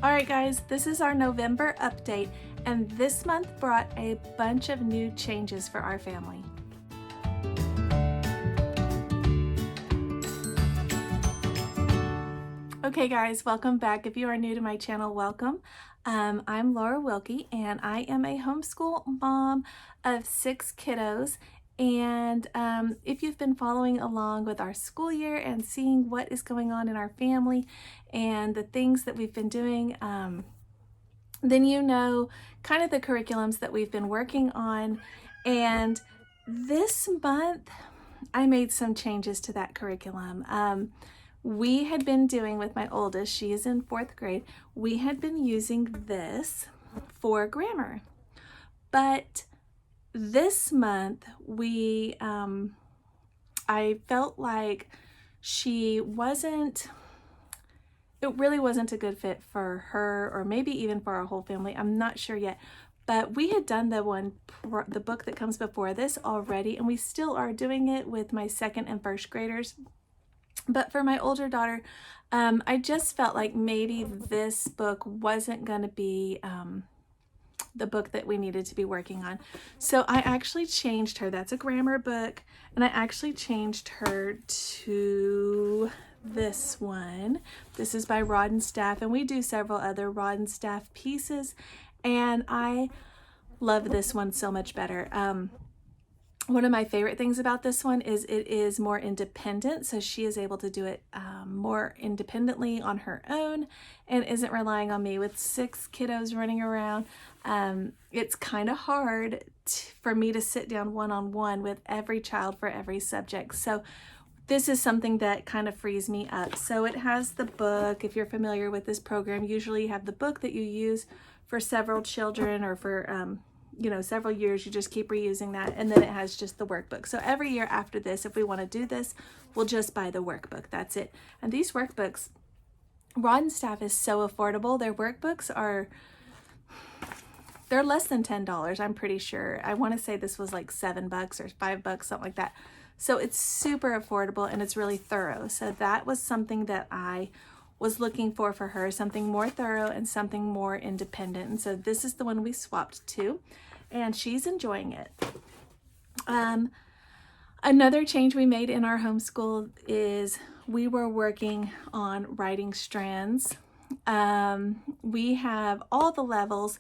Alright guys, this is our November update, and this month brought a bunch of new changes for our family. Okay guys, welcome back. If you are new to my channel, welcome. I'm Laura Wilkie, and I am a homeschool mom of 6 kiddos. And if you've been following along with our school year and seeing what is going on in our family and the things that we've been doing, then you know kind of the curriculums that we've been working on. And this month, I made some changes to that curriculum. We had been doing with my oldest, she is in 4th grade, we had been using this for grammar. But this month, I felt like it really wasn't a good fit for her, or maybe even for our whole family. I'm not sure yet. But we had done the book that comes before this already, and we still are doing it with my 2nd and 1st graders. But for my older daughter, I just felt like maybe this book wasn't going to be the book that we needed to be working on. So I actually changed her. That's a grammar book, and I actually changed her to this one. This is by Rod and Staff, and we do several other Rod and Staff pieces, and I love this one so much better. One of my favorite things about this one is it is more independent, so she is able to do it more independently on her own and isn't relying on me. With 6 kiddos running around, it's kind of hard for me to sit down one-on-one with every child for every subject. So this is something that kind of frees me up. So it has the book. If you're familiar with this program, usually you have the book that you use for several children, or for several years. You just keep reusing that, and then it has just the workbook. So every year after this, if we want to do this, we'll just buy the workbook. That's it. And these workbooks, Rod and Staff is so affordable. Their workbooks they're less than $10, I'm pretty sure. I want to say this was like $7 or $5, something like that. So it's super affordable, and it's really thorough. So that was something that I was looking for her, something more thorough and something more independent. And so this is the one we swapped to, and she's enjoying it. Another change we made in our homeschool is we were working on writing strands. We have all the levels,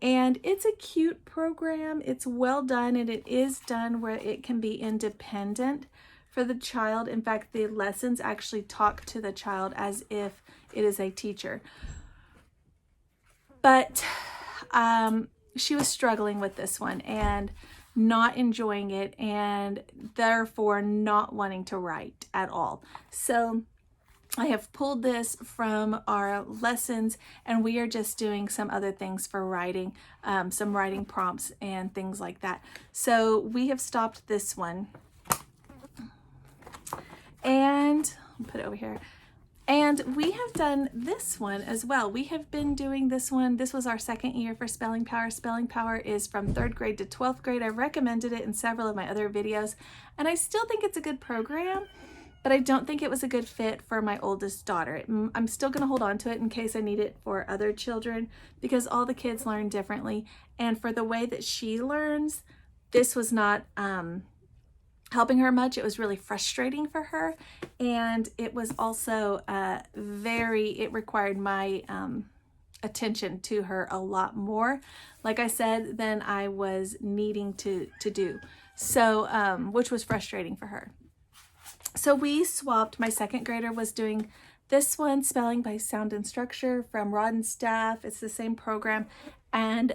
and it's a cute program. It's well done, and it is done where it can be independent for the child. In fact, the lessons actually talk to the child as if it is a teacher. But she was struggling with this one and not enjoying it, and therefore not wanting to write at all. So I have pulled this from our lessons, and we are just doing some other things for writing, some writing prompts and things like that. So we have stopped this one. And I'll put it over here. And we have done this one as well. We have been doing this one. This was our 2nd year for Spelling Power. Spelling Power is from 3rd grade to 12th grade. I've recommended it in several of my other videos, and I still think it's a good program, but I don't think it was a good fit for my oldest daughter. I'm still going to hold on to it in case I need it for other children, because all the kids learn differently. And for the way that she learns, this was not helping her much. It was really frustrating for her, and it was also it required my attention to her a lot more, like I said, than I was needing to do. So which was frustrating for her. So we swapped. My 2nd grader was doing this one, Spelling by Sound and Structure from Rod and Staff. It's the same program. And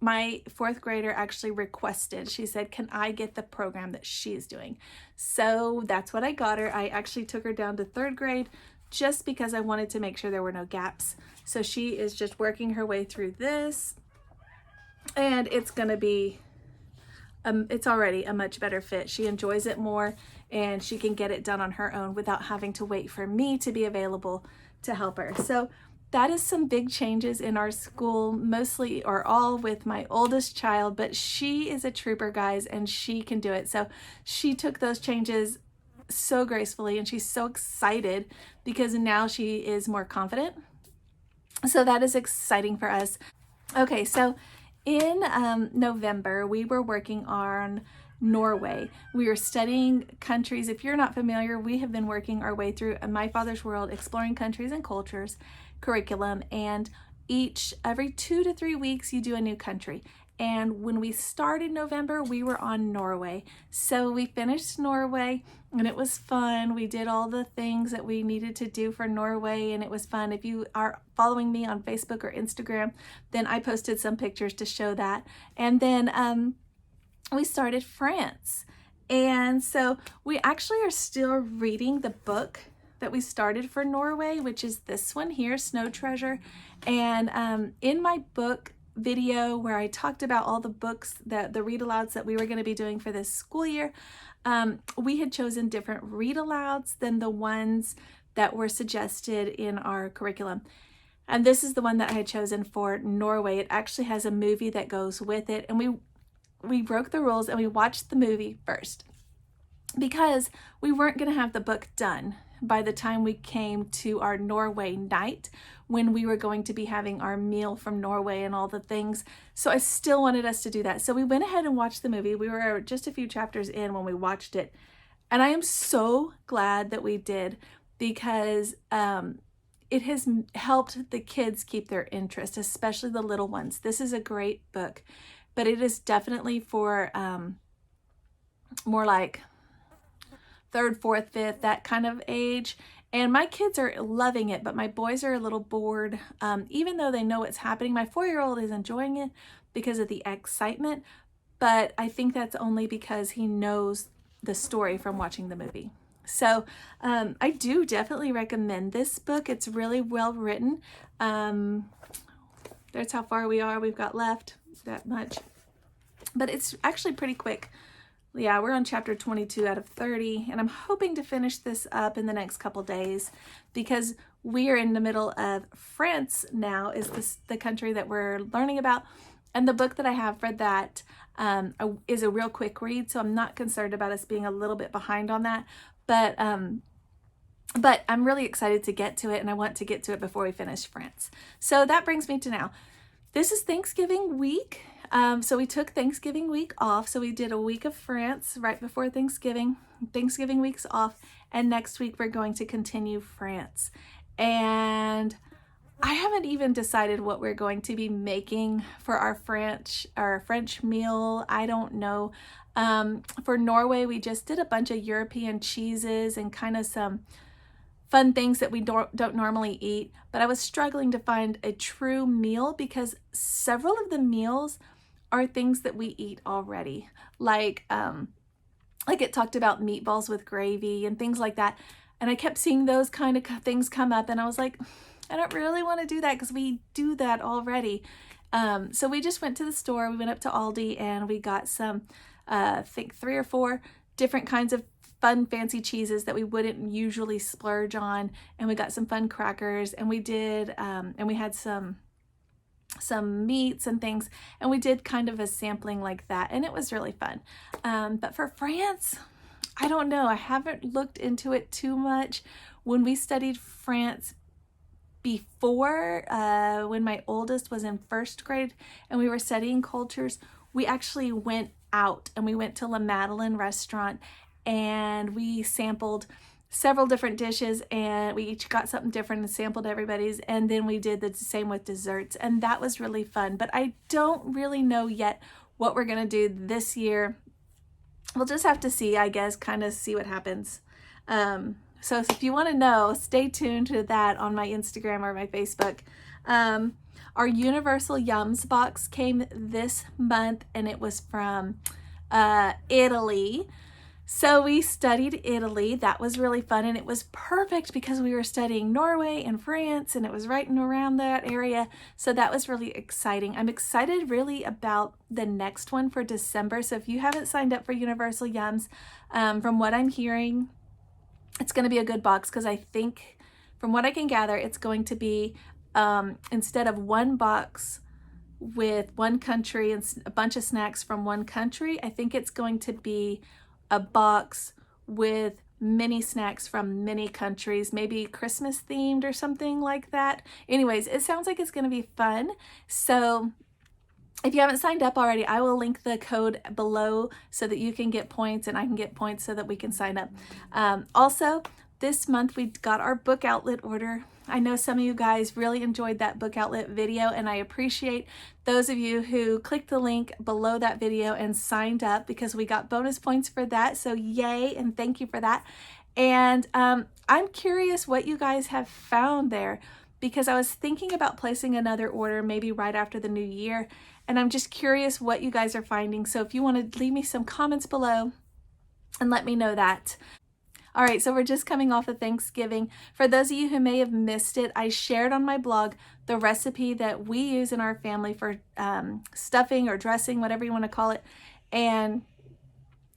my 4th grader actually requested, she said, can I get the program that she's doing? So that's what I got her. I actually took her down to 3rd grade just because I wanted to make sure there were no gaps. So she is just working her way through this, and it's going to be it's already a much better fit. She enjoys it more, and she can get it done on her own without having to wait for me to be available to help her. So that is some big changes in our school, mostly or all with my oldest child, but she is a trooper, guys, and she can do it. So she took those changes so gracefully, and she's so excited because now she is more confident So that is exciting for us. Okay, so in November, we were working on Norway. We were studying countries. If you're not familiar, we have been working our way through My Father's World, Exploring Countries and Cultures curriculum, and every 2 to 3 weeks you do a new country. And when we started November, we were on Norway. So we finished Norway and it was fun. We did all the things that we needed to do for Norway and it was fun. If you are following me on Facebook or Instagram, then I posted some pictures to show that. And then we started France. And so we actually are still reading the book that we started for Norway, which is this one here, Snow Treasure. And in my book video where I talked about all the books, the read alouds that we were going to be doing for this school year, we had chosen different read alouds than the ones that were suggested in our curriculum. And this is the one that I had chosen for Norway. It actually has a movie that goes with it. And we broke the rules and we watched the movie first because we weren't going to have the book done by the time we came to our Norway night when we were going to be having our meal from Norway and all the things. So I still wanted us to do that. So we went ahead and watched the movie. We were just a few chapters in when we watched it. And I am so glad that we did because it has helped the kids keep their interest, especially the little ones. This is a great book, but it is definitely for more like 3rd, 4th, 5th, that kind of age. And my kids are loving it, but my boys are a little bored. Even though they know what's happening, my 4-year-old is enjoying it because of the excitement, but I think that's only because he knows the story from watching the movie. So I do definitely recommend this book. It's really well written. That's how far we are. We've got left that much, but it's actually pretty quick. Yeah, we're on chapter 22 out of 30, and I'm hoping to finish this up in the next couple days because we are in the middle of France now, is the country that we're learning about. And the book that I have for that is a real quick read, so I'm not concerned about us being a little bit behind on that. But I'm really excited to get to it, and I want to get to it before we finish France. So that brings me to now. This is Thanksgiving week. So we took Thanksgiving week off. So we did a week of France right before Thanksgiving. Thanksgiving week's off. And next week we're going to continue France. And I haven't even decided what we're going to be making for our French meal. I don't know. For Norway, we just did a bunch of European cheeses and kind of some fun things that we don't normally eat. But I was struggling to find a true meal because several of the meals are things that we eat already. Like it talked about meatballs with gravy and things like that. And I kept seeing those kind of things come up and I was like, I don't really want to do that because we do that already. So we just went to the store. We went up to Aldi and we got some, I think 3 or 4 different kinds of fun fancy cheeses that we wouldn't usually splurge on. And we got some fun crackers and we did, and we had some meats and things, and we did kind of a sampling like that, and it was really fun. But for France, I don't know. I haven't looked into it too much. When we studied France before, when my oldest was in 1st grade and we were studying cultures, we actually went out and we went to La Madeleine restaurant and we sampled several different dishes and we each got something different and sampled everybody's, and then we did the same with desserts, and that was really fun. But I don't really know yet what we're gonna do this year. We'll just have to see, I guess, kind of see what happens. So if you want to know, stay tuned to that on my Instagram or my Facebook. Our Universal Yums box came this month and it was from Italy. So we studied Italy. That was really fun, and it was perfect because we were studying Norway and France, and it was right and around that area. So that was really exciting. I'm excited really about the next one for December. So if you haven't signed up for Universal Yums, from what I'm hearing, it's going to be a good box because I think, from what I can gather, it's going to be instead of one box with one country and a bunch of snacks from one country, I think it's going to be a box with mini snacks from many countries, maybe Christmas themed or something like that. Anyways, it sounds like it's going to be fun. So if you haven't signed up already, I will link the code below so that you can get points and I can get points so that we can sign up. Also, this month we got our book outlet order. I know some of you guys really enjoyed that book outlet video, and I appreciate those of you who clicked the link below that video and signed up, because we got bonus points for that. So yay, and thank you for that. And I'm curious what you guys have found there, because I was thinking about placing another order maybe right after the new year, and I'm just curious what you guys are finding. So if you want to leave me some comments below and let me know that. All right, so we're just coming off of Thanksgiving. For those of you who may have missed it, I shared on my blog the recipe that we use in our family for stuffing or dressing, whatever you want to call it. And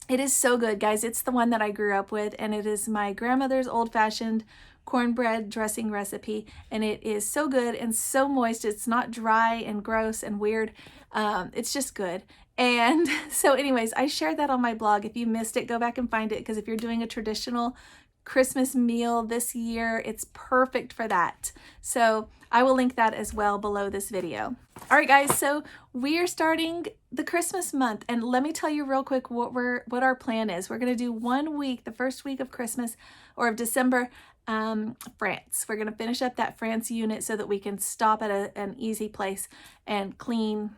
it is so good, guys. It's the one that I grew up with, and it is my grandmother's old-fashioned cornbread dressing recipe, and it is so good and so moist. It's not dry and gross and weird. It's just good. And so anyways, I shared that on my blog. If you missed it, go back and find it, because if you're doing a traditional Christmas meal this year, it's perfect for that. So I will link that as well below this video. All right, guys, so we are starting the Christmas month, and let me tell you real quick what our plan is. We're going to do 1 week, the first week of Christmas or of December, France. We're going to finish up that France unit so that we can stop at an easy place and clean,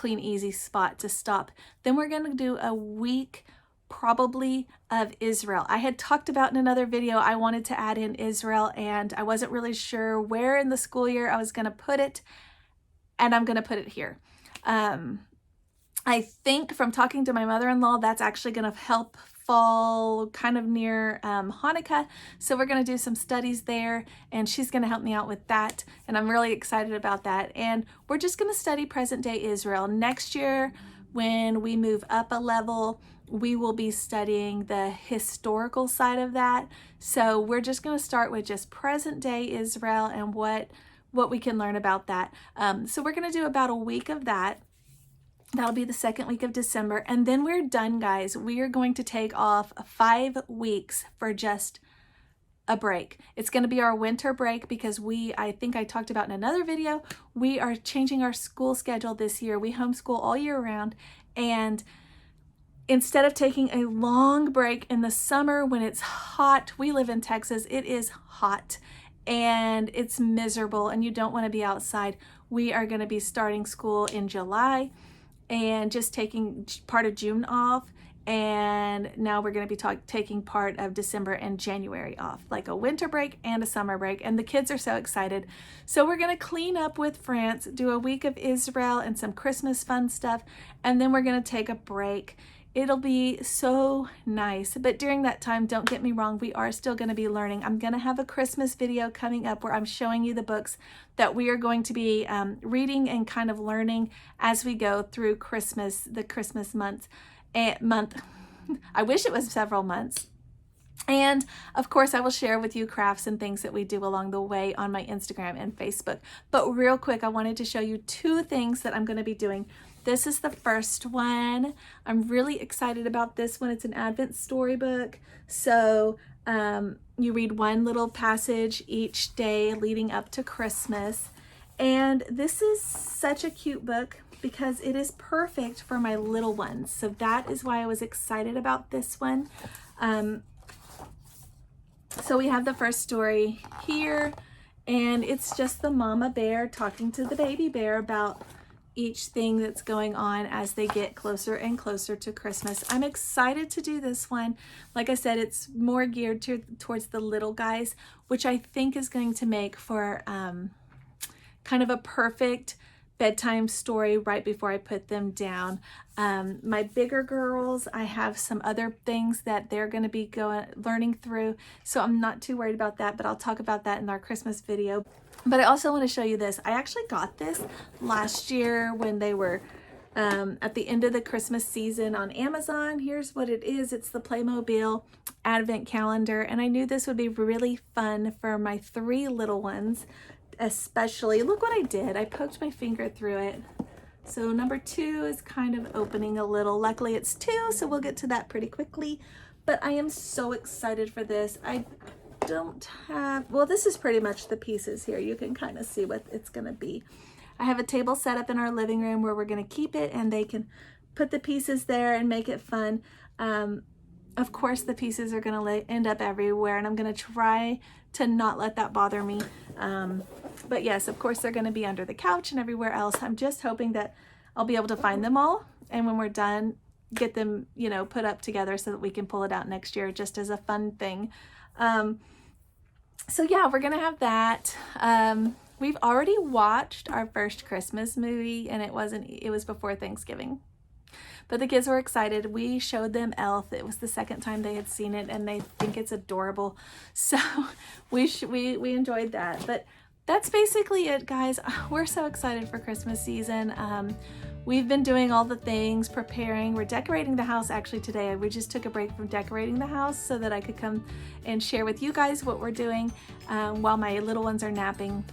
easy spot to stop. Then we're going to do a week probably of Israel. I had talked about in another video I wanted to add in Israel, and I wasn't really sure where in the school year I was going to put it, and I'm going to put it here. I think from talking to my mother-in-law, that's actually going to help fall kind of near Hanukkah. So we're going to do some studies there, and she's going to help me out with that. And I'm really excited about that. And we're just going to study present day Israel. Next year, when we move up a level, we will be studying the historical side of that. So we're just going to start with just present day Israel and what we can learn about that. So we're going to do about a week of that. That'll be the second week of December. And then we're done, guys. We are going to take off 5 weeks for just a break. It's going to be our winter break, because I think I talked about in another video, we are changing our school schedule this year. We homeschool all year round. And instead of taking a long break in the summer when it's hot, we live in Texas, it is hot and it's miserable and you don't want to be outside. We are going to be starting school in July and just taking part of June off, and now we're going to be taking part of December and January off, like a winter break and a summer break, and the kids are so excited. So we're going to clean up with France, do a week of Israel and some Christmas fun stuff, and then we're going to take a break. It'll be so nice. But during that time, don't get me wrong, we are still going to be learning. I'm going to have a Christmas video coming up where I'm showing you the books that we are going to be reading and kind of learning as we go through Christmas, the Christmas month. I wish it was several months. And of course, I will share with you crafts and things that we do along the way on my Instagram and Facebook. But real quick, I wanted to show you 2 things that I'm going to be doing. This is the first one. I'm really excited about this one. It's an Advent storybook. So you read one little passage each day leading up to Christmas. And this is such a cute book because it is perfect for my little ones. So that is why I was excited about this one. So we have the first story here, and it's just the mama bear talking to the baby bear about each thing that's going on as they get closer and closer to Christmas. I'm excited to do this one. Like I said, it's more geared towards the little guys, which I think is going to make for kind of a perfect bedtime story right before I put them down. My bigger girls, I have some other things that they're going to be learning through, so I'm not too worried about that, but I'll talk about that in our Christmas video. But I also want to show you this. I actually got this last year when they were at the end of the Christmas season on Amazon. Here's what it is. It's the Playmobil Advent Calendar, and I knew this would be really fun for my 3 little ones, especially. Look what I did. I poked my finger through it. So number 2 is kind of opening a little. Luckily it's 2, so we'll get to that pretty quickly. but I am so excited for this. I don't have, well, this is pretty much the pieces here. You can kind of see what it's going to be. I have a table set up in our living room where we're going to keep it, and they can put the pieces there and make it fun. Of course, the pieces are going to end up everywhere, and I'm going to try to not let that bother me. But yes, of course, they're going to be under the couch and everywhere else. I'm just hoping that I'll be able to find them all, and when we're done, get them, you know, put up together so that we can pull it out next year just as a fun thing. So yeah, we're going to have that. We've already watched our first Christmas movie, and it was before Thanksgiving. But the kids were excited. We showed them Elf. It was the second time they had seen it, and they think it's adorable. So we enjoyed that. But that's basically it, guys. We're so excited for Christmas season. We've been doing all the things, preparing. We're decorating the house actually today. We just took a break from decorating the house so that I could come and share with you guys what we're doing while my little ones are napping.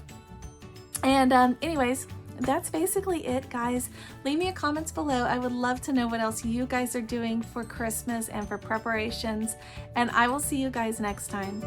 And anyways, that's basically it, guys. Leave me a comments below. I would love to know what else you guys are doing for Christmas and for preparations. And I will see you guys next time.